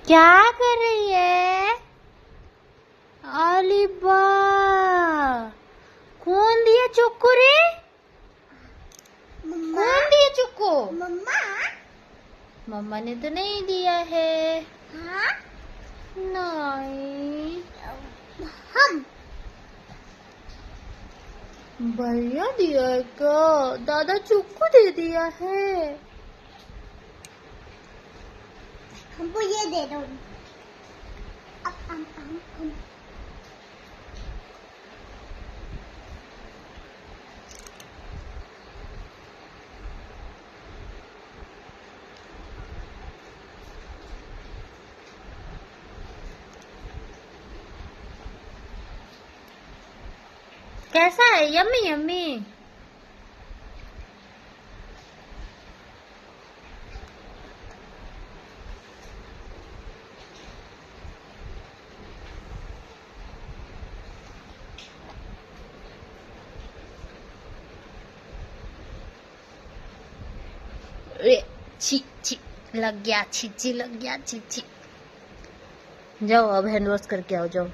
क्या कर रही है अलीबा? कौन दिया चोको रे? कौन दिया चोको? मम्मा। मम्मा ने तो नहीं दिया है। हाँ? नहीं, हम भैया दिया है क्या? दादा चोको दे दिया है। हमको ये दे दो। कैसा है? Yummy yummy. छी छी लग गया, छी छी लग गया, छी छी। जाओ अब हैंड वॉश करके आओ, जाओ।